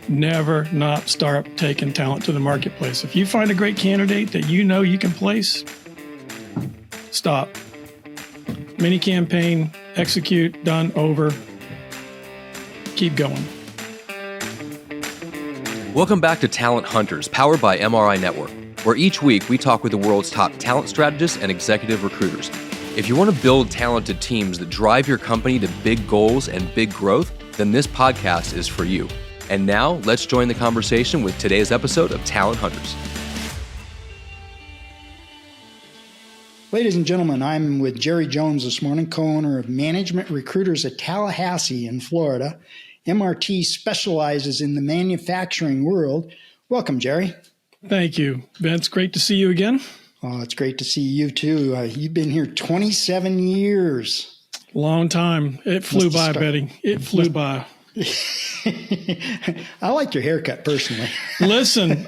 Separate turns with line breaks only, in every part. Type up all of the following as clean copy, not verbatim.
never not start taking talent to the marketplace. If you find a great candidate that you know you can place, stop. Mini campaign, execute, done, over. Keep going.
Welcome back to Talent Hunters, powered by MRI Network, where each week we talk with the world's top talent strategists and executive recruiters. If you want to build talented teams that drive your company to big goals and big growth, then this podcast is for you. And now, let's join the conversation with today's episode of Talent Hunters.
Ladies and gentlemen, I'm with Jerry Jones this morning, co-owner of Management Recruiters of Tallahassee in Florida. MRT specializes in the manufacturing world. Welcome, Jerry.
Thank you, Vince. Great to see you again.
Oh, it's great to see you too. You've been here 27 years.
Long time. It flew by, Betty. It flew by.
I like your haircut personally.
Listen,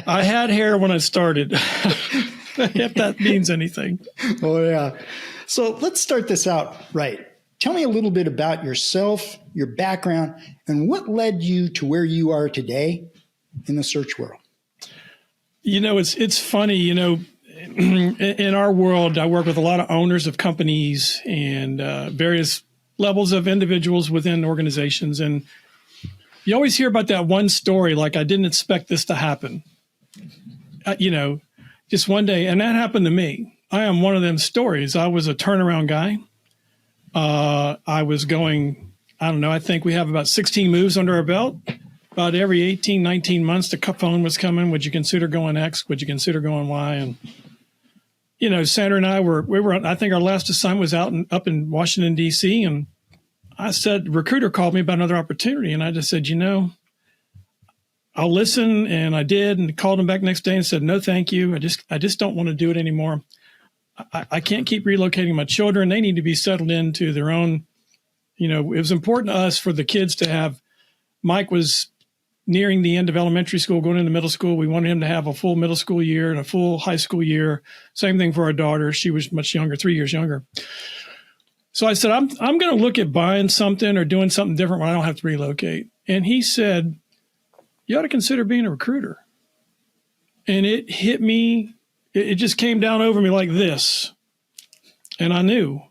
I had hair when I started, if that means anything.
Oh, yeah. So let's start this out right. Tell me a little bit about yourself, your background, and what led you to where you are today in the search world.
You know, it's funny, you know, in our world, I work with a lot of owners of companies and various levels of individuals within organizations. And you always hear about that one story, like, I didn't expect this to happen. You know, just one day. And that happened to me. I am one of them stories. I was a turnaround guy. I was going, I don't know, I think we have about 16 moves under our belt. About every 18, 19 months, the phone was coming. Would you consider going X? Would you consider going Y? And, you know, Sandra and I were, I think our last assignment was up in Washington, D.C. And I said, the recruiter called me about another opportunity. And I just said, you know, I'll listen. And I did, and called him back next day and said, no, thank you. I just don't want to do it anymore. I can't keep relocating my children. They need to be settled into their own, you know, it was important to us for the kids to have, Mike was nearing the end of elementary school, going into middle school. We wanted him to have a full middle school year and a full high school year. Same thing for our daughter. She was much younger, 3 years younger. So I said, I'm going to look at buying something or doing something different where I don't have to relocate. And he said, you ought to consider being a recruiter. And it hit me. It just came down over me like this. And I knew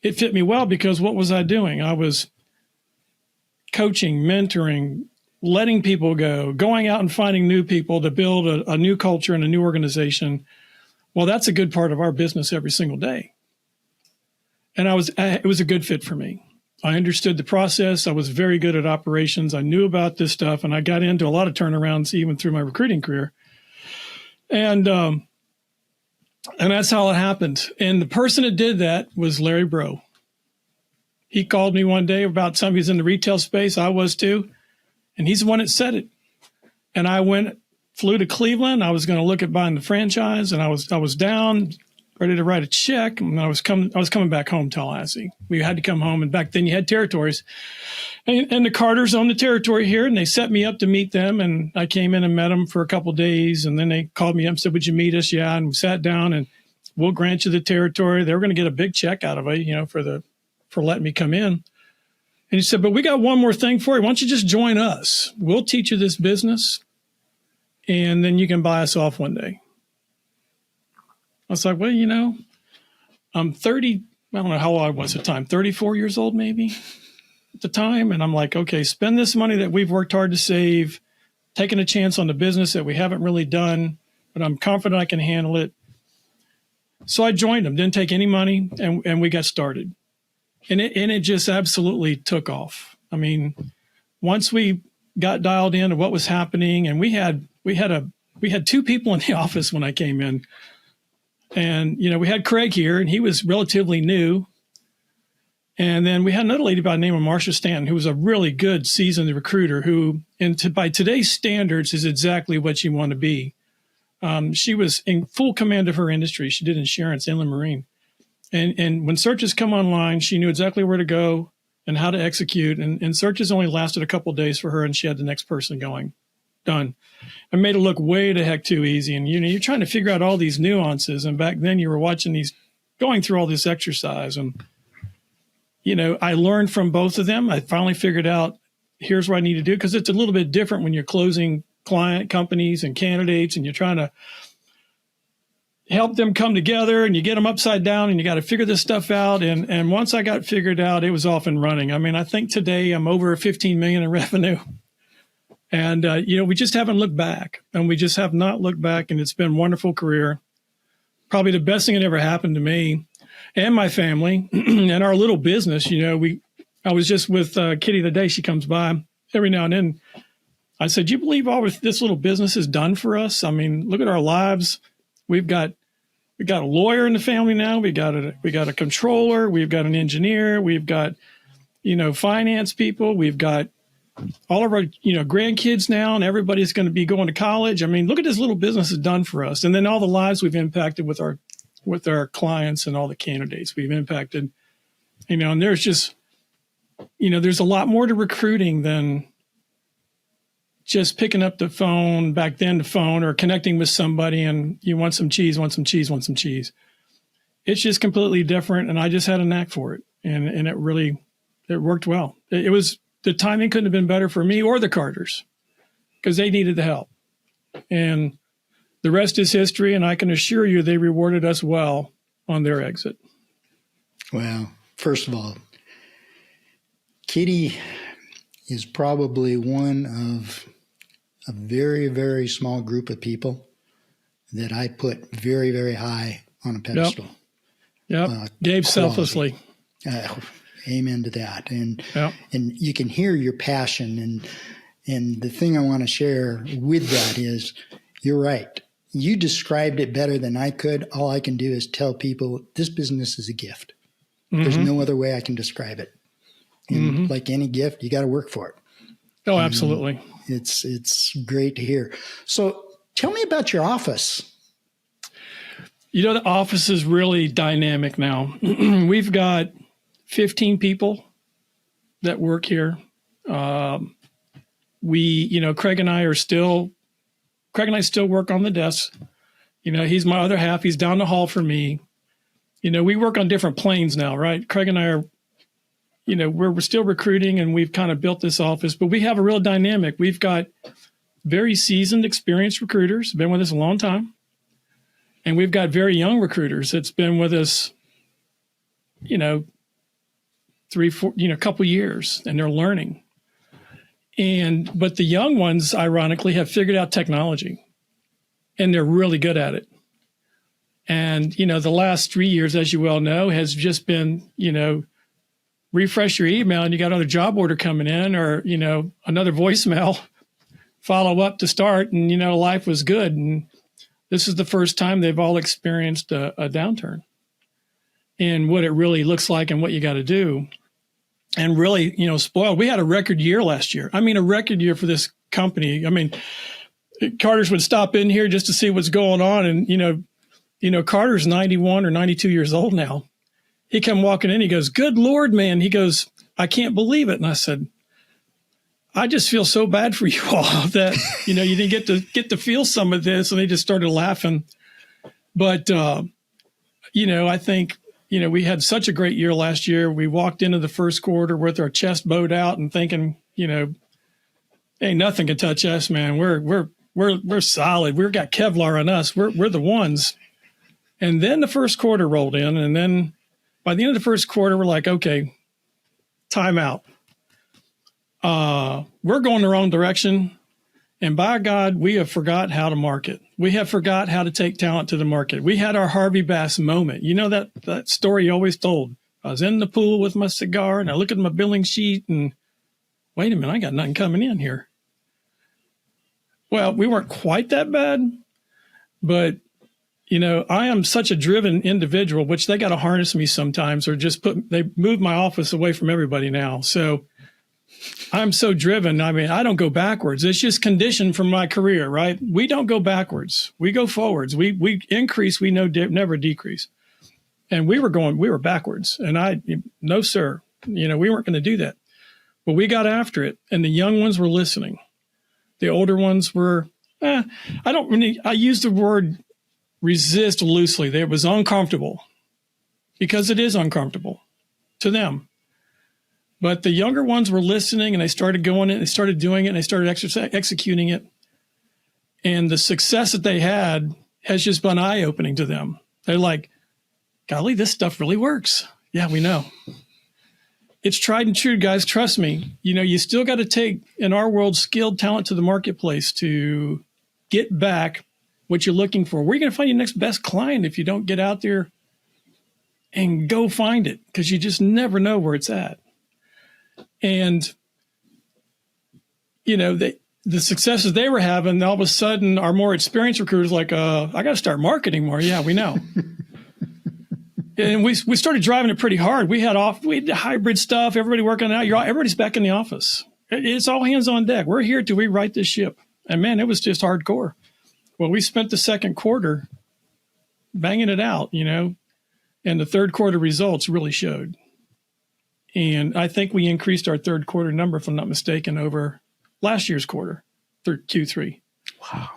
it fit me well, because what was I doing? I was coaching, mentoring, letting people go, going out and finding new people to build a new culture and a new organization. Well, that's a good part of our business every single day. And it was a good fit for me. I understood the process. I was very good at operations. I knew about this stuff, and I got into a lot of turnarounds even through my recruiting career. And that's how it happened. And the person that did that was Larry Bro. He called me one day about something. He's in the retail space. I was too. And he's the one that said it. And I flew to Cleveland. I was going to look at buying the franchise, and I was down, ready to write a check. And I was coming back home, Tallahassee. We had to come home. And back then you had territories. And the Carters owned the territory here, and they set me up to meet them. And I came in and met them for a couple of days. And then they called me up and said, would you meet us? Yeah. And we sat down, and we'll grant you the territory. They were going to get a big check out of it, you know, for letting me come in. And he said, but we got one more thing for you. Why don't you just join us? We'll teach you this business, and then you can buy us off one day. I was like, well, you know, I'm 30. I don't know how old I was at the time, 34 years old maybe at the time. And I'm like, okay, spend this money that we've worked hard to save, taking a chance on the business that we haven't really done, but I'm confident I can handle it. So I joined them, didn't take any money, and we got started. And it just absolutely took off. I mean, once we got dialed into what was happening, and we had two people in the office when I came in, and you know, we had Craig here, and he was relatively new, and then we had another lady by the name of Marcia Stanton, who was a really good seasoned recruiter, who, by today's standards, is exactly what you want to be. She was in full command of her industry. She did insurance, inland marine. And when searches come online, she knew exactly where to go and how to execute. And searches only lasted a couple of days for her, and she had the next person going. Done. I made it look way the heck too easy. And, you know, you're trying to figure out all these nuances. And back then you were going through all this exercise. And, you know, I learned from both of them. I finally figured out here's what I need to do. Because it's a little bit different when you're closing client companies and candidates and you're trying to help them come together and you get them upside down and you got to figure this stuff out. And once I got figured out, it was off and running. I mean, I think today I'm over 15 million in revenue. And, we just haven't looked back, and we just have not looked back. And it's been a wonderful career. Probably the best thing that ever happened to me and my family and our little business. I was just with Kitty today. She comes by every now and then. I said, "Do you believe all this little business has done for us? I mean, look at our lives. We've got a lawyer in the family now. We got a controller. We've got an engineer. We've got, finance people. We've got all of our, grandkids now, and everybody's going to be going to college. I mean, look at this little business has done for us. And then all the lives we've impacted with our clients and all the candidates we've impacted, and there's just, there's a lot more to recruiting than just picking up the phone, back then the phone, or connecting with somebody and you want some cheese, want some cheese, want some cheese. It's just completely different. And I just had a knack for it. And it worked well. The timing couldn't have been better for me or the Carters because they needed the help. And the rest is history. And I can assure you they rewarded us well on their exit.
Well, first of all, Kitty is probably one of a very, very small group of people that I put very, very high on a pedestal.
Yep. Gave selflessly.
Amen to that. And you can hear your passion. And the thing I want to share with that is, you're right. You described it better than I could. All I can do is tell people this business is a gift. Mm-hmm. There's no other way I can describe it. And like any gift, you got to work for it.
Oh, absolutely.
It's great to hear. So tell me about your office.
The office is really dynamic now. We've got 15 people that work here. Craig and I still work on the desk. He's my other half. He's down the hall from me. We work on different planes now, right? Craig and I are, we're still recruiting, and we've kind of built this office, but we have a real dynamic. We've got very seasoned, experienced recruiters, been with us a long time. And we've got very young recruiters that's been with us, 3, 4, a couple years, and they're learning. But the young ones, ironically, have figured out technology, and they're really good at it. And, the last 3 years, as you well know, has just been, refresh your email and you got another job order coming in, or, another voicemail, follow up to start, and, life was good. And this is the first time they've all experienced a downturn and what it really looks like and what you got to do. And really, spoiled. We had a record year last year. I mean, a record year for this company. I mean, Carter's would stop in here just to see what's going on. And, Carter's 91 or 92 years old now. He come walking in, he goes, "Good Lord, man." He goes, "I can't believe it." And I said, "I just feel so bad for you all that, you didn't get to feel some of this." And they just started laughing. But, I think, we had such a great year last year. We walked into the first quarter with our chest bowed out and thinking, ain't nothing can touch us, man. We're solid. We've got Kevlar on us. We're the ones. And then the first quarter rolled in, and then by the end of the first quarter, we're like, okay, time out. We're going the wrong direction. And by God, we have forgot how to market. We have forgot how to take talent to the market. We had our Harvey Bass moment. That story you always told. I was in the pool with my cigar, and I look at my billing sheet, and wait a minute, I got nothing coming in here. Well, we weren't quite that bad, but I am such a driven individual, which they got to harness me sometimes, or they move my office away from everybody now. So I'm so driven. I mean, I don't go backwards. It's just conditioned from my career, right? We don't go backwards. We go forwards. We increase. We never decrease. And we were backwards. And no, sir, we weren't going to do that. But we got after it. And the young ones were listening. The older ones were, I use the word resist loosely. It was uncomfortable because it is uncomfortable to them. But the younger ones were listening, and they started going in, they started doing it, and they started executing it. And the success that they had has just been eye-opening to them. They're like, golly, this stuff really works. Yeah, we know. It's tried and true, guys. Trust me. You still got to take, in our world, skilled talent to the marketplace to get back what you're looking for. Where are you going to find your next best client if you don't get out there and go find it? Because you just never know where it's at. And, the successes they were having, all of a sudden, our more experienced recruiters like, I got to start marketing more. Yeah, we know. And we started driving it pretty hard. We had hybrid stuff, everybody working out. Everybody's back in the office. It's all hands on deck. We're here till we right this ship. And man, it was just hardcore. Well, we spent the second quarter banging it out, and the third quarter results really showed. And I think we increased our third quarter number, if I'm not mistaken, over last year's quarter, Q3.
Wow.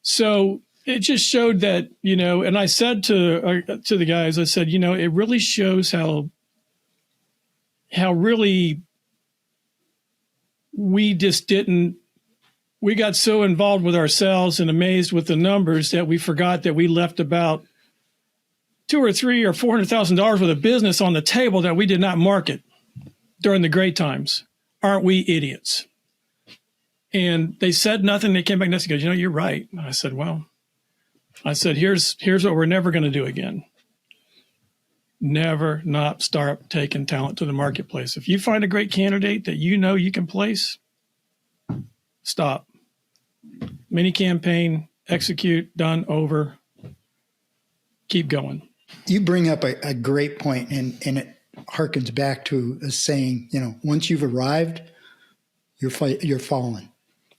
So
it just showed that, and I said to the guys, I said, it really shows how really we got so involved with ourselves and amazed with the numbers that we forgot that we left about $200,000 or $300,000 or $400,000 worth of business on the table that we did not market during the great times. Aren't we idiots? And they said nothing. They came back next and goes, you're right. And I said, here's what we're never going to do again. Never not start taking talent to the marketplace. If you find a great candidate that you can place, stop. Mini campaign, execute, done, over. Keep going.
You bring up a great point, and it harkens back to a saying, once you've arrived, you're fallen.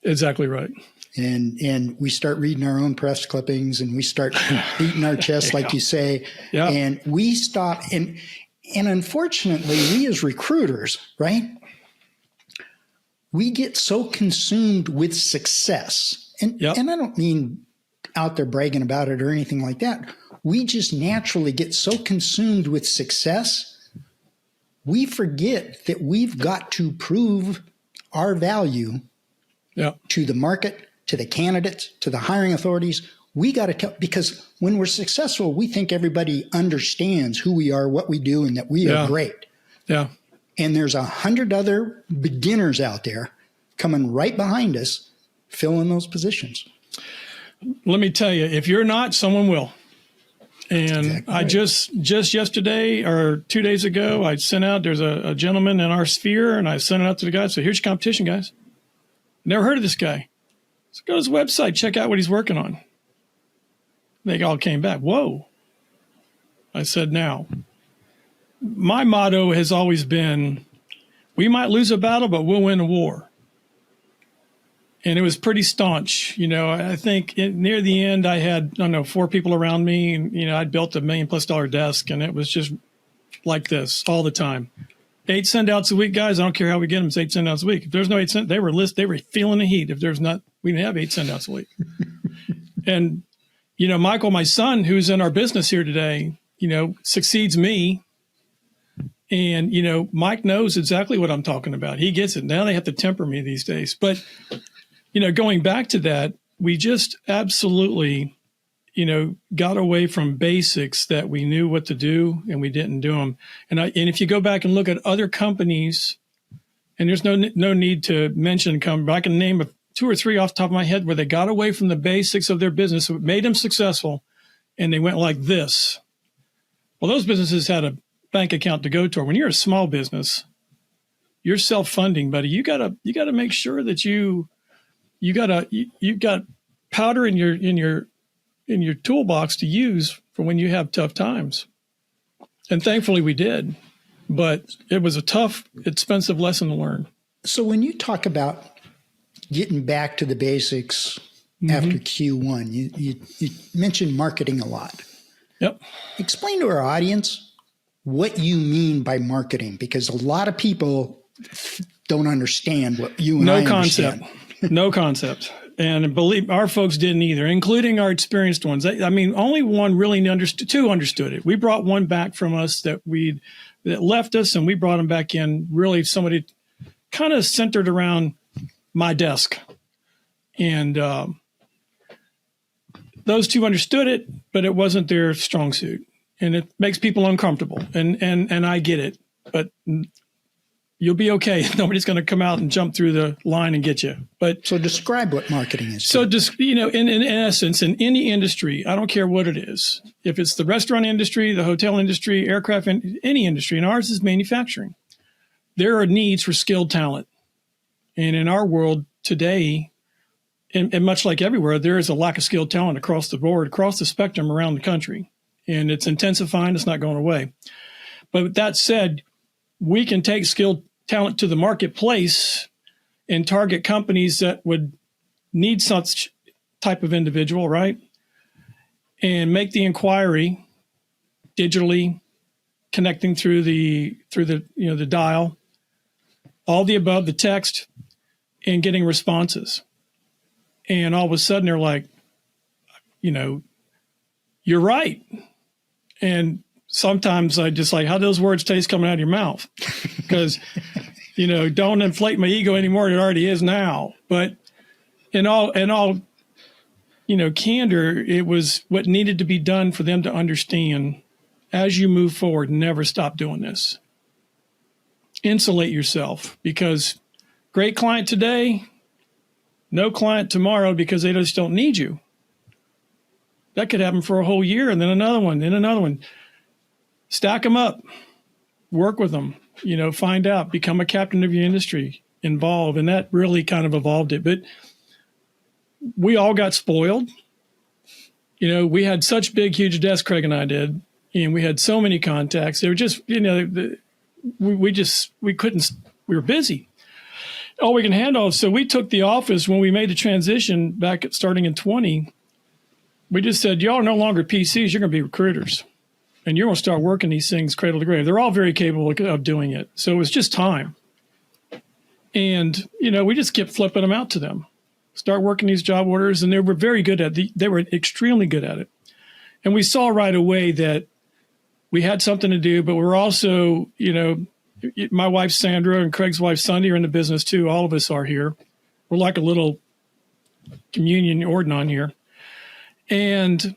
Exactly right.
And we start reading our own press clippings, and we start beating our chest, like you say, and we stop. And unfortunately, we as recruiters, right, we get so consumed with success. And I don't mean out there bragging about it or anything like that. We just naturally get so consumed with success, we forget that we've got to prove our value to the market, to the candidates, to the hiring authorities. We got to tell, because when we're successful, we think everybody understands who we are, what we do, and that we are great.
Yeah.
And there's 100 other beginners out there coming right behind us, filling those positions.
Let me tell you, if you're not, someone will. And
exactly
I just yesterday or 2 days ago, I sent out, there's a gentleman in our sphere, and I sent it out to the guys. So here's your competition, guys. Never heard of this guy. So go to his website, check out what he's working on. They all came back. Whoa. I said, now, my motto has always been, we might lose a battle, but we'll win a war. And it was pretty staunch. I think near the end, I had, 4 people around me. And, I'd built $1 million+ desk, and it was just like this all the time. 8 send-outs a week, guys. I don't care how we get them. It's 8 send-outs a week. If there's no 8 send, they were feeling the heat. If there's not, we didn't have 8 send-outs a week. And, Michael, my son, who's in our business here today, succeeds me. And, Mike knows exactly what I'm talking about. He gets it. Now they have to temper me these days. But, going back to that, we just absolutely, got away from basics that we knew what to do and we didn't do them. And if you go back and look at other companies, and there's no need to mention but I can name 2 or 3 off the top of my head where they got away from the basics of their business, what made them successful, and they went like this. Well, those businesses had a bank account to go to. When you're a small business, you're self-funding, buddy. You gotta make sure that you've got powder in your toolbox to use for when you have tough times. And thankfully we did, but it was a tough, expensive lesson to learn.
So when you talk about getting back to the basics after Q1, you mentioned marketing a lot.
Yep.
Explain to our audience what you mean by marketing, because a lot of people don't understand what you and I understand.
No concept. And believe our folks didn't either, including our experienced ones. I mean, only one really understood. Two understood it. We brought one back from us that left us, and we brought him back in. Really, somebody kind of centered around my desk, and those two understood it, but it wasn't their strong suit, and it makes people uncomfortable. And I get it, but you'll be okay. Nobody's going to come out and jump through the line and get you. But
so describe what marketing is.
So just, in essence, in any industry, I don't care what it is. If it's the restaurant industry, the hotel industry, aircraft, any industry, and ours is manufacturing, there are needs for skilled talent. And in our world today, and much like everywhere, there is a lack of skilled talent across the board, across the spectrum around the country. And it's intensifying. It's not going away. But with that said, we can take skilled talent to the marketplace and target companies that would need such type of individual, right? And make the inquiry digitally, connecting through the the dial, all the above, the text, and getting responses. And all of a sudden they're like, you're right. And sometimes I just like how those words taste coming out of your mouth, because, don't inflate my ego anymore. It already is now. But in all, candor, it was what needed to be done for them to understand as you move forward, never stop doing this. Insulate yourself, because great client today, no client tomorrow, because they just don't need you. That could happen for a whole year, and then another one, then another one. Stack them up, work with them, find out, become a captain of your industry, involve. And that really kind of evolved it. But we all got spoiled. We had such big, huge desks, Craig and I did, and we had so many contacts. They were just, we couldn't, we were busy. All we can handle. So we took the office when we made the transition back starting in 20. We just said, y'all are no longer PCs, you're going to be recruiters. And you're going to start working these things cradle to grave. They're all very capable of doing it. So it was just time. And, we just kept flipping them out to them. Start working these job orders. And they were very good at it. They were extremely good at it. And we saw right away that we had something to do, but we're also, my wife, Sandra, and Craig's wife, Sunday, are in the business too. All of us are here. We're like a little communion ordinance here. And,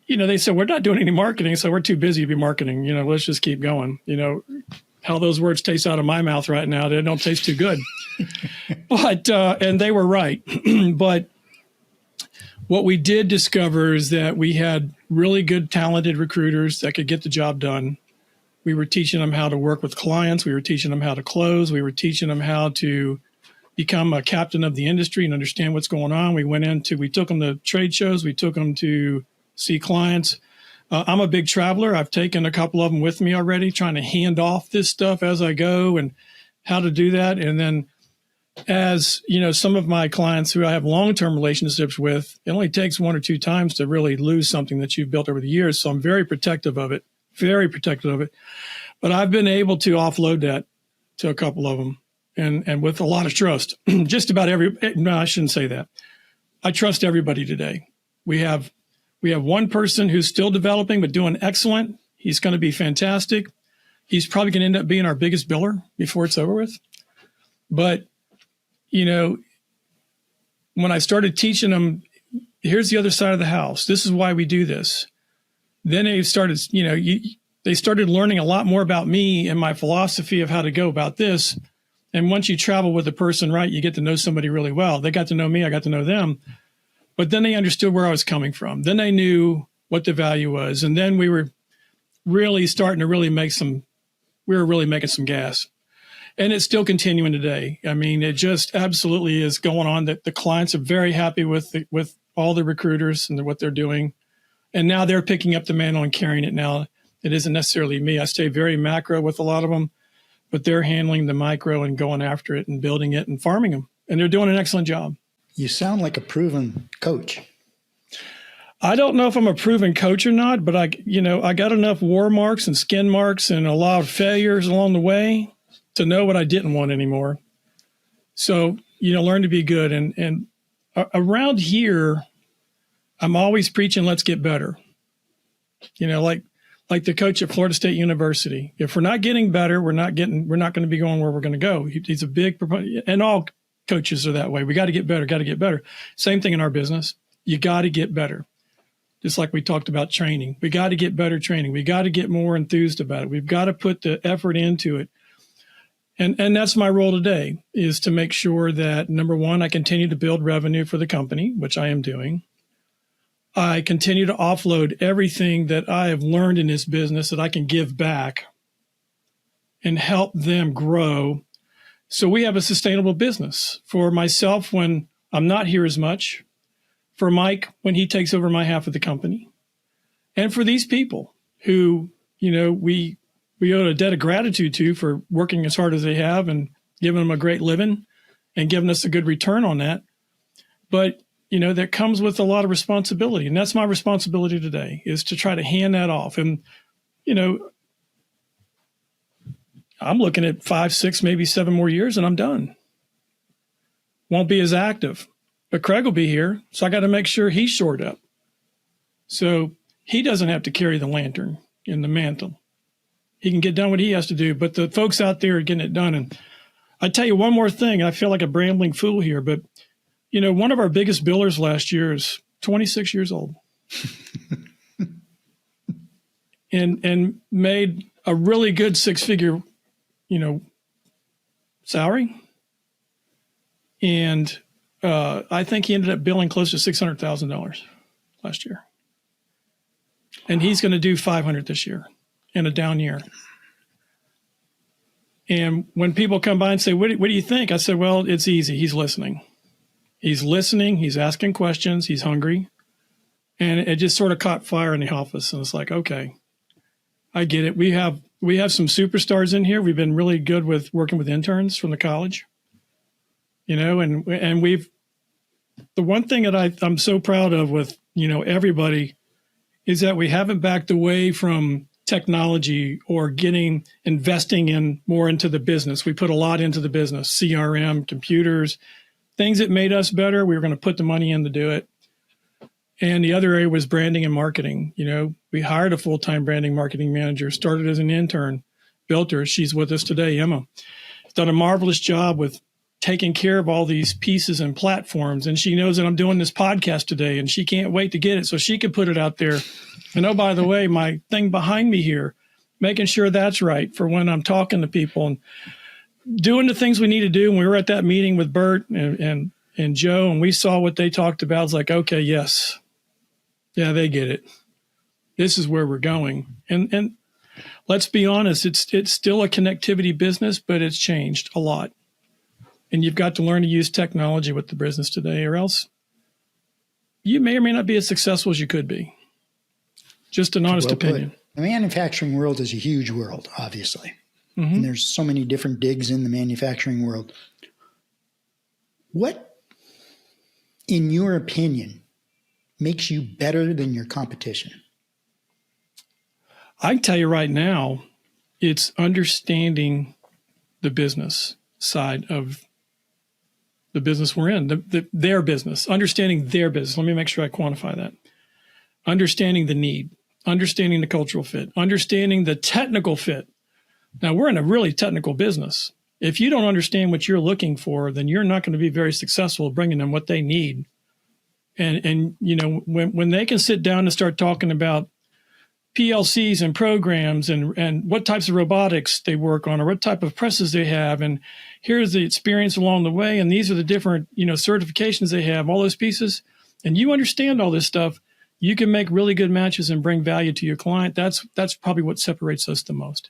they said, we're not doing any marketing, so we're too busy to be marketing. Let's just keep going. How those words taste out of my mouth right now, they don't taste too good. But, and they were right. But what we did discover is that we had really good, talented recruiters that could get the job done. We were teaching them how to work with clients. We were teaching them how to close. We were teaching them how to become a captain of the industry and understand what's going on. We took them to trade shows. We took them to see clients. I'm a big traveler. I've taken a couple of them with me already, trying to hand off this stuff as I go and how to do that. And then as, some of my clients who I have long-term relationships with, it only takes one or two times to really lose something that you've built over the years. So I'm very protective of it, But I've been able to offload that to a couple of them and with a lot of trust. Just about no, I shouldn't say that. I trust everybody today. We have one person who's still developing, but doing excellent. He's going to be fantastic. He's probably going to end up being our biggest biller before it's over with. But, when I started teaching them, here's the other side of the house. This is why we do this. Then they started, they started learning a lot more about me and my philosophy of how to go about this. And once you travel with a person, right, you get to know somebody really well. They got to know me. I got to know them. But then they understood where I was coming from. Then they knew what the value was. And then we were really starting to making some gas. And it's still continuing today. I mean, it just absolutely is going on. That the clients are very happy with all the recruiters and what they're doing. And now they're picking up the mantle and carrying it now. It isn't necessarily me. I stay very macro with a lot of them, but they're handling the micro and going after it and building it and farming them. And they're doing an excellent job.
You sound like a proven coach.
I don't know if I'm a proven coach or not, but I got enough war marks and skin marks and a lot of failures along the way to know what I didn't want anymore. So learn to be good. And around here, I'm always preaching, let's get better. Like the coach at Florida State University. If we're not getting better, we're not going to be going where we're going to go. He's a big proponent, and all coaches are that way. We got to get better. Same thing in our business. You got to get better. Just like we talked about training. We got to get better training. We got to get more enthused about it. We've got to put the effort into it. And that's my role today, is to make sure that, number one, I continue to build revenue for the company, which I am doing. I continue to offload everything that I have learned in this business that I can give back and help them grow. So we have a sustainable business for myself when I'm not here as much, for Mike when he takes over my half of the company, and for these people who, we owe a debt of gratitude to for working as hard as they have and giving them a great living and giving us a good return on that. But, that comes with a lot of responsibility. And that's my responsibility today, is to try to hand that off. And, I'm looking at 5, 6, maybe 7 more years and I'm done. Won't be as active, but Craig will be here. So I got to make sure he's shored up. So he doesn't have to carry the lantern and the mantle. He can get done what he has to do, but the folks out there are getting it done. And I tell you one more thing, I feel like a brambling fool here, but one of our biggest billers last year is 26 years old and made a really good 6-figure, salary. And I think he ended up billing close to $600,000 last year. And he's going to do 500 this year in a down year. And when people come by and say, what do you think? I said, well, it's easy. He's listening. He's listening. He's asking questions. He's hungry. And it just sort of caught fire in the office. And it's like, okay, I get it. We have some superstars in here. We've been really good with working with interns from the college, and we've, the one thing that I'm so proud of with, everybody is that we haven't backed away from technology or investing in more into the business. We put a lot into the business, CRM, computers, things that made us better. We were going to put the money in to do it. And the other area was branding and marketing. We hired a full-time branding marketing manager, started as an intern, built her. She's with us today, Emma. Done a marvelous job with taking care of all these pieces and platforms. And she knows that I'm doing this podcast today, and she can't wait to get it so she can put it out there. And oh, by the way, my thing behind me here, making sure that's right for when I'm talking to people and doing the things we need to do. And we were at that meeting with Bert and Joe, and we saw what they talked about. It's like, okay, yes. Yeah, they get it. This is where we're going. And let's be honest, it's still a connectivity business, but it's changed a lot. And you've got to learn to use technology with the business today, or else you may or may not be as successful as you could be. Just an honest opinion.
The manufacturing world is a huge world, obviously. Mm-hmm. And there's so many different digs in the manufacturing world. What, in your opinion, makes you better than your competition?
I can tell you right now, it's understanding the business side of the business we're in, their business, understanding their business. Let me make sure I quantify that. Understanding the need, understanding the cultural fit, understanding the technical fit. Now, we're in a really technical business. If you don't understand what you're looking for, then you're not going to be very successful bringing them what they need. And when they can sit down and start talking about PLCs and programs and what types of robotics they work on or what type of presses they have, and here's the experience along the way, and these are the different certifications they have, all those pieces, and you understand all this stuff, you can make really good matches and bring value to your client. That's probably what separates us the most.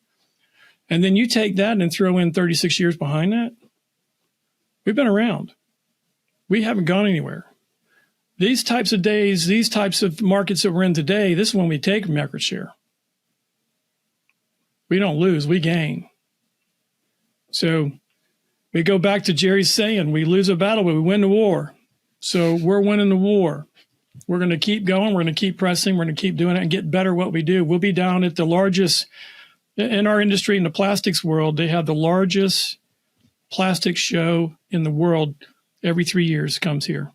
And then you take that and throw in 36 years behind that. We've been around. We haven't gone anywhere. These types of days, these types of markets that we're in today, this is when we take market share. We don't lose, we gain. So we go back to Jerry's saying, we lose a battle, but we win the war. So we're winning the war. We're going to keep going. We're going to keep pressing. We're going to keep doing it and get better at what we do. We'll be down at the largest, in our industry, in the plastics world, they have the largest plastic show in the world every 3 years comes here.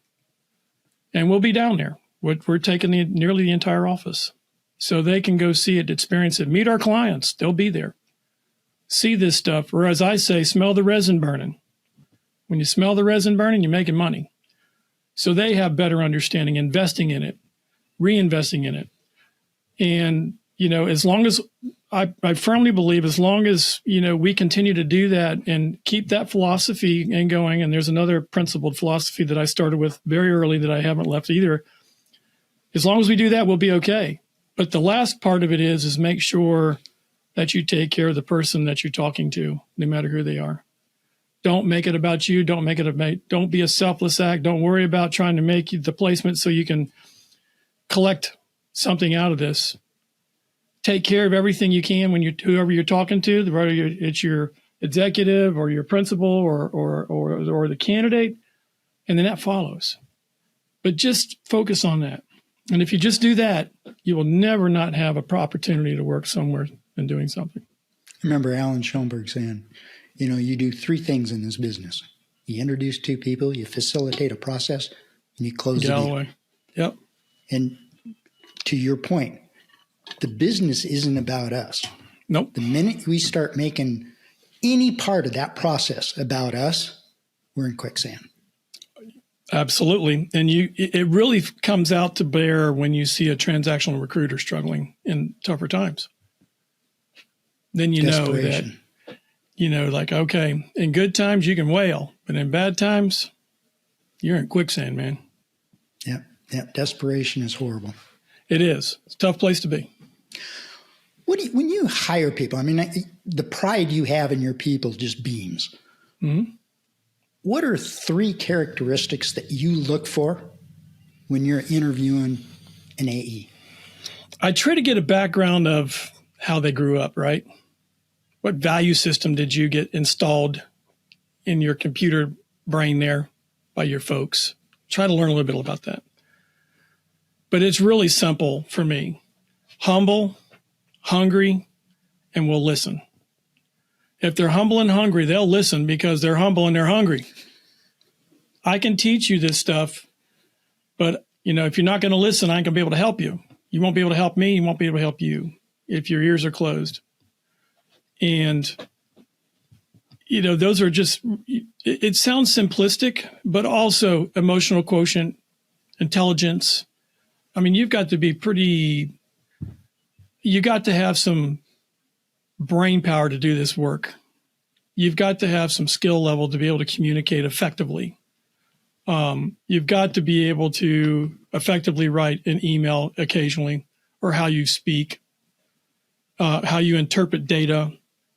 And we'll be down there. We're taking nearly the entire office. So they can go see it, experience it, meet our clients. They'll be there. See this stuff. Or as I say, smell the resin burning. When you smell the resin burning, you're making money. So they have better understanding, investing in it, reinvesting in it. And, as long as I firmly believe, as long as, we continue to do that and keep that philosophy and going, and there's another principled philosophy that I started with very early that I haven't left either. As long as we do that, we'll be okay. But the last part of it is make sure that you take care of the person that you're talking to, no matter who they are. Don't make it about you. Don't be a selfless act. Don't worry about trying to make the placement so you can collect something out of this. Take care of everything you can when whoever you're talking to, whether it's your executive or your principal or the candidate, and then that follows. But just focus on that. And if you just do that, you will never not have an opportunity to work somewhere and doing something.
I remember Alan Schoenberg saying, you do 3 things in this business. You introduce 2 people, you facilitate a process, and you close the deal.
Yep.
And to your point, the business isn't about us.
Nope.
The minute we start making any part of that process about us, we're in quicksand.
Absolutely. And it really comes out to bear when you see a transactional recruiter struggling in tougher times. Then you know that, okay, in good times you can wail, but in bad times, you're in quicksand, man.
Yeah. Desperation is horrible.
It is. It's a tough place to be.
When you hire people, the pride you have in your people just beams.
Mm-hmm.
What are 3 characteristics that you look for when you're interviewing an AE?
I try to get a background of how they grew up, right? What value system did you get installed in your computer brain there by your folks? Try to learn a little bit about that. But it's really simple for me. Humble, hungry, and will listen. If they're humble and hungry, they'll listen because they're humble and they're hungry. I can teach you this stuff, but if you're not going to listen, I ain't going to be able to help you. You won't be able to help me. You won't be able to help you if your ears are closed. And, those are just, it sounds simplistic, but also emotional quotient, intelligence. You've got to be you got to have some brain power to do this work. You've got to have some skill level to be able to communicate effectively. You've got to be able to effectively write an email occasionally, or how you speak, how you interpret data,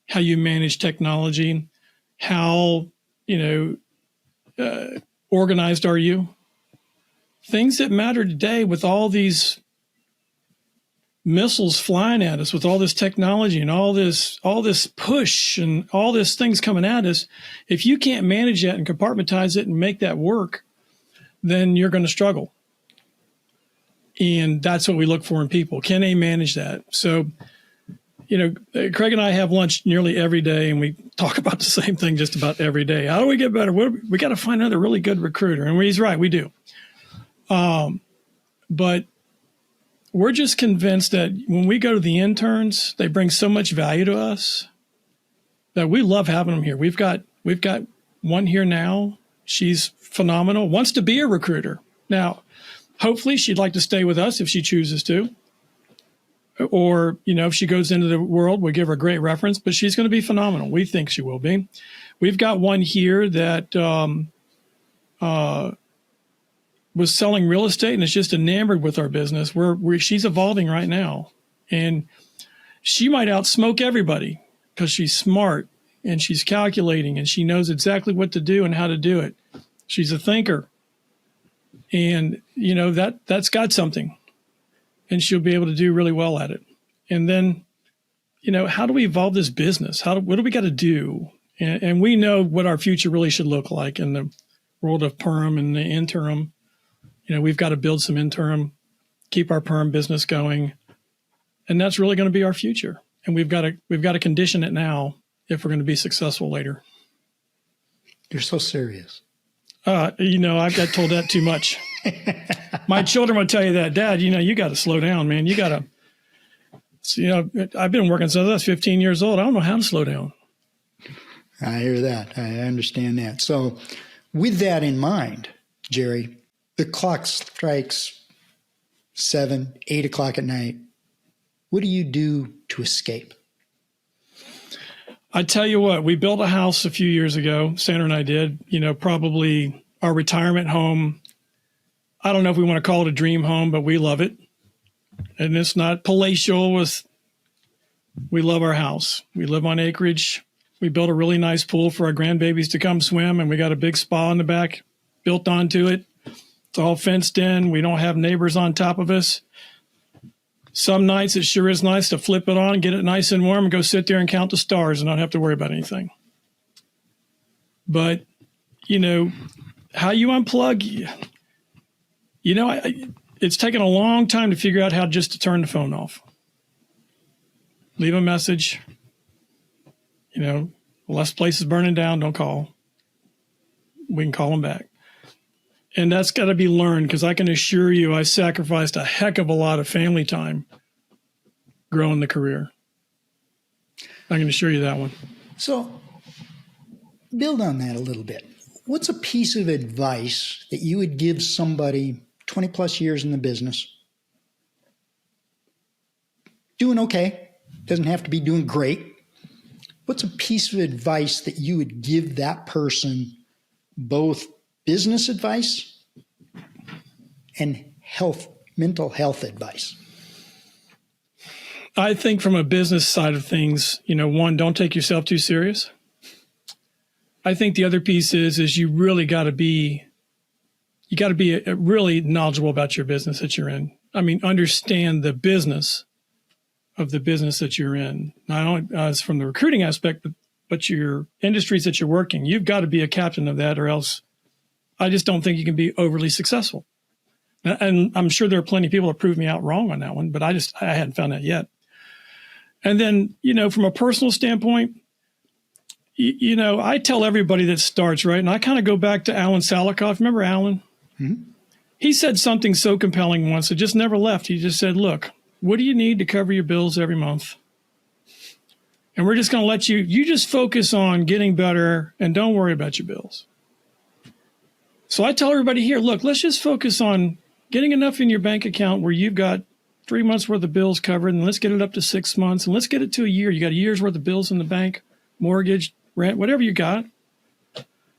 how you manage technology, how, organized are you? Things that matter today with all these missiles flying at us, with all this technology and all this push and all these things coming at us, if you can't manage that and compartmentize it and make that work, then you're going to struggle. And that's what we look for in people. Can they manage that? So, Craig and I have lunch nearly every day, and we talk about the same thing just about every day. How do we get better? We got to find another really good recruiter. And he's right, we do. But we're just convinced that when we go to the interns, they bring so much value to us that we love having them here. We've got one here now. She's phenomenal, wants to be a recruiter. Now, hopefully she'd like to stay with us if she chooses to. Or, if she goes into the world, we'll give her a great reference, but she's going to be phenomenal. We think she will be. We've got one here that was selling real estate and is just enamored with our business. She's evolving right now. And she might outsmoke everybody because she's smart and she's calculating and she knows exactly what to do and how to do it. She's a thinker. And, that's got something. And she'll be able to do really well at it. And then, how do we evolve this business? What do we got to do? And we know what our future really should look like in the world of perm and the interim. We've got to build some interim, keep our perm business going. And that's really going to be our future. And we've got to condition it now if we're going to be successful later.
You're so serious.
I've got told that too much. My children will tell you that, Dad, you got to slow down, man. You got to, I've been working since I was 15 years old. I don't know how to slow down.
I hear that. I understand that. So with that in mind, Jerry, the clock strikes 7, 8 o'clock at night. What do you do to escape?
I tell you what, we built a house a few years ago. Sandra and I did, probably our retirement home. I don't know if we want to call it a dream home, but we love it. And it's not palatial. We love our house. We live on acreage. We built a really nice pool for our grandbabies to come swim, and we got a big spa in the back built onto it. It's all fenced in. We don't have neighbors on top of us. Some nights it sure is nice to flip it on, get it nice and warm, and go sit there and count the stars and not have to worry about anything. But, how you unplug, it's taken a long time to figure out how just to turn the phone off. Leave a message. Unless the place is burning down, don't call. We can call them back. And that's got to be learned, because I can assure you I sacrificed a heck of a lot of family time growing the career. I can assure you that one.
So build on that a little bit. What's a piece of advice that you would give somebody 20 plus years in the business? Doing okay. Doesn't have to be doing great. What's a piece of advice that you would give that person, both business advice and mental health advice?
I think from a business side of things, one, don't take yourself too serious. I think the other piece is you really got to be really knowledgeable about your business that you're in. I mean, understand the business of the business that you're in, not only as from the recruiting aspect, but your industries that you're working. You've got to be a captain of that, or else I just don't think you can be overly successful. And I'm sure there are plenty of people that prove me out wrong on that one, but I hadn't found that yet. And then, from a personal standpoint, I tell everybody that starts, right? And I kind of go back to Alan Salikoff. Remember Alan? Mm-hmm. He said something so compelling once. It just never left. He just said, look, what do you need to cover your bills every month? And we're just going to let you just focus on getting better and don't worry about your bills. So I tell everybody here, look, let's just focus on getting enough in your bank account where you've got 3 months worth of bills covered, and let's get it up to 6 months, and let's get it to a year. You got a year's worth of bills in the bank, mortgage, rent, whatever you got.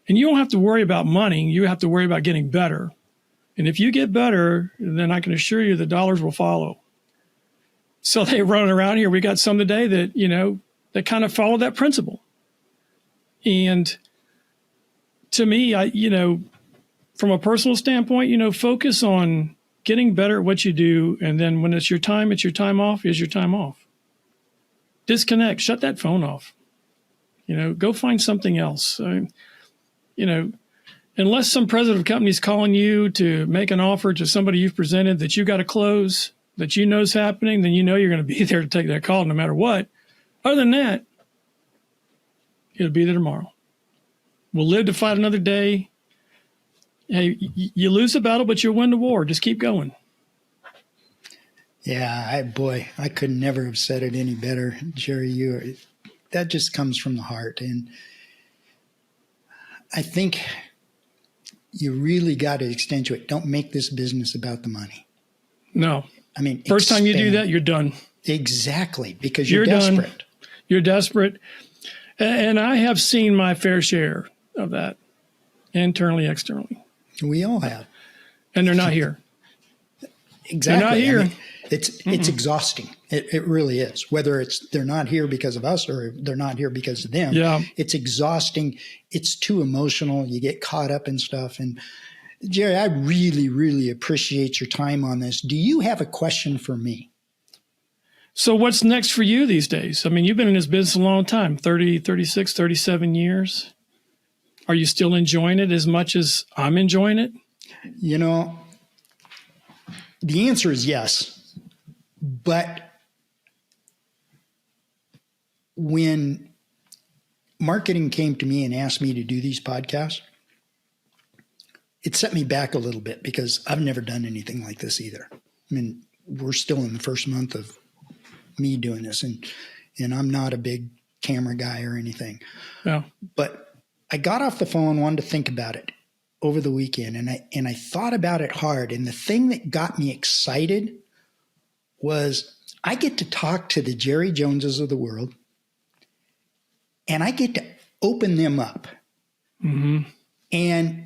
And you don't have to worry about money. You have to worry about getting better. And if you get better, then I can assure you the dollars will follow. So they run around here. We got some today that, that kind of follow that principle. And to me, from a personal standpoint, focus on getting better at what you do. And then when it's your time off, is your time off. Disconnect, shut that phone off. Go find something else. Unless some president of a company is calling you to make an offer to somebody you've presented that you got to close, that is happening, then you're going to be there to take that call no matter what. Other than that, it'll be there tomorrow. We'll live to fight another day. Hey, you lose the battle, but you'll win the war. Just keep going.
Yeah, I could never have said it any better, Jerry. That just comes from the heart. And I think you really got to accentuate. Don't make this business about the money.
No.
I mean,
first time you do that, you're done.
Exactly, because you're desperate.
Done. You're desperate. And I have seen my fair share of that, internally, externally.
We all have.
And they're not here.
Exactly.
They're not here.
I mean, it's exhausting. It really is. Whether they're not here because of us or they're not here because of them.
Yeah.
It's exhausting. It's too emotional. You get caught up in stuff. And Jerry, I really, really appreciate your time on this. Do you have a question for me?
So what's next for you these days? I mean, you've been in this business a long time, 30, 36, 37 years. Are you still enjoying it as much as I'm enjoying it?
The answer is yes. But when marketing came to me and asked me to do these podcasts, it set me back a little bit because I've never done anything like this either. I mean, we're still in the first month of me doing this, and I'm not a big camera guy or anything.
Yeah.
But I got off the phone, wanted to think about it over the weekend, and I thought about it hard. And the thing that got me excited was I get to talk to the Jerry Joneses of the world, and I get to open them up.
Mm-hmm.
And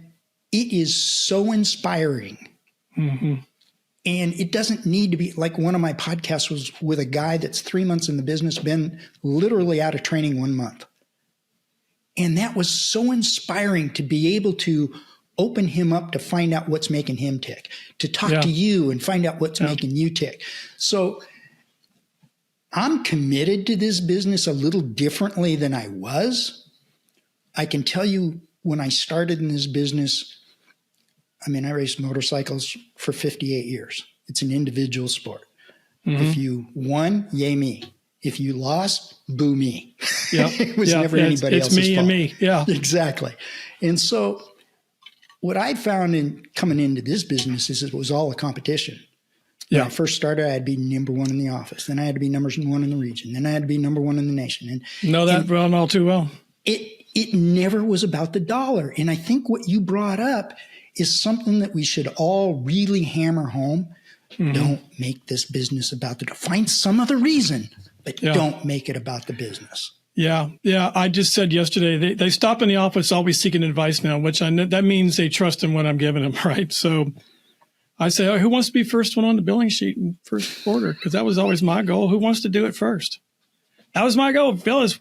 it is so inspiring.
Mm-hmm.
And it doesn't need to be like one of my podcasts was with a guy that's 3 months in the business, been literally out of training 1 month. And that was so inspiring to be able to open him up to find out what's making him tick, to talk to you and find out what's making you tick. So I'm committed to this business a little differently than I was. I can tell you when I started in this business, I mean, I raced motorcycles for 58 years. It's an individual sport. Mm-hmm. If you won, yay me. If you lost, boo me.
Yep.
It was never anybody else's fault.
It's me and me. Yeah.
Exactly. And so what I found in coming into this business is it was all a competition. When I first started, I had to be number one in the office. Then I had to be number one in the region. Then I had to be number one in the nation. And
know that well, all too well.
It never was about the dollar. And I think what you brought up is something that we should all really hammer home. Mm-hmm. Don't make this business about the dollar. Find some other reason, but don't make it about the business.
Yeah. Yeah. I just said yesterday, they stop in the office always seeking advice now, which I know that means they trust in what I'm giving them, right? So I say, oh, who wants to be first one on the billing sheet in first quarter? Because that was always my goal. Who wants to do it first? That was my goal, fellas.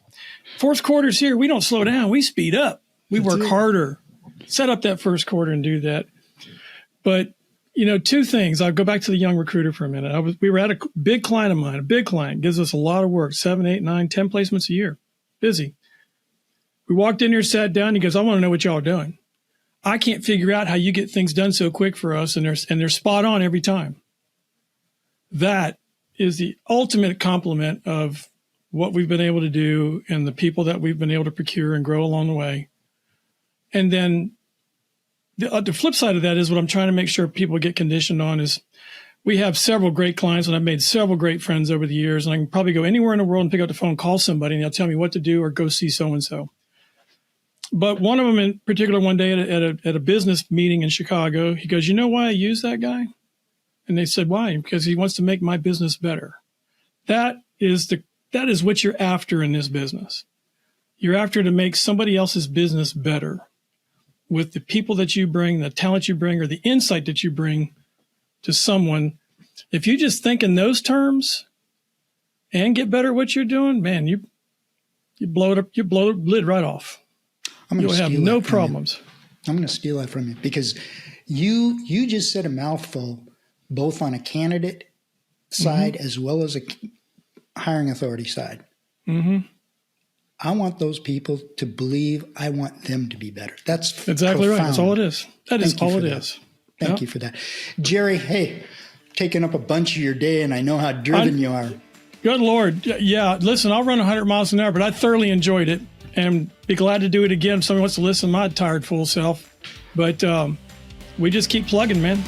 Fourth quarter's here. We don't slow down. We speed up. We work harder. Set up that first quarter and do that. But, you know, two things. I'll go back to the young recruiter for a minute. We were at a big client of mine. A big client gives us a lot of work, 7, 8, 9, 10 placements a year. Busy. We walked in here, sat down. He goes, I want to know what y'all are doing. I can't figure out how you get things done so quick for us, and they're spot on every time. That is the ultimate compliment of what we've been able to do and the people that we've been able to procure and grow along the way. And then the flip side of that is what I'm trying to make sure people get conditioned on is we have several great clients, and I've made several great friends over the years, and I can probably go anywhere in the world and pick up the phone, call somebody, and they'll tell me what to do or go see so-and-so. But one of them in particular, one day at a business meeting in Chicago, he goes, you know why I use that guy? And they said, why? Because he wants to make my business better. That is what you're after in this business. You're after to make somebody else's business better with the people that you bring, the talent you bring, or the insight that you bring to someone. If you just think in those terms and get better at what you're doing, man, you blow it up, you blow the lid right off. You'll have no problems.
I'm going to steal that from you because you just said a mouthful, both on a candidate side as well as a hiring authority side. Mm-hmm. I want those people to believe I want them to be better. That's
exactly
profound.
right. That's all it is. That is all it is.
Thank you for that. Jerry, hey, taking up a bunch of your day, and I know how driven you are.
Good Lord. Yeah, listen, I'll run 100 miles an hour, but I thoroughly enjoyed it and be glad to do it again if somebody wants to listen to my tired, full self. But we just keep plugging, man.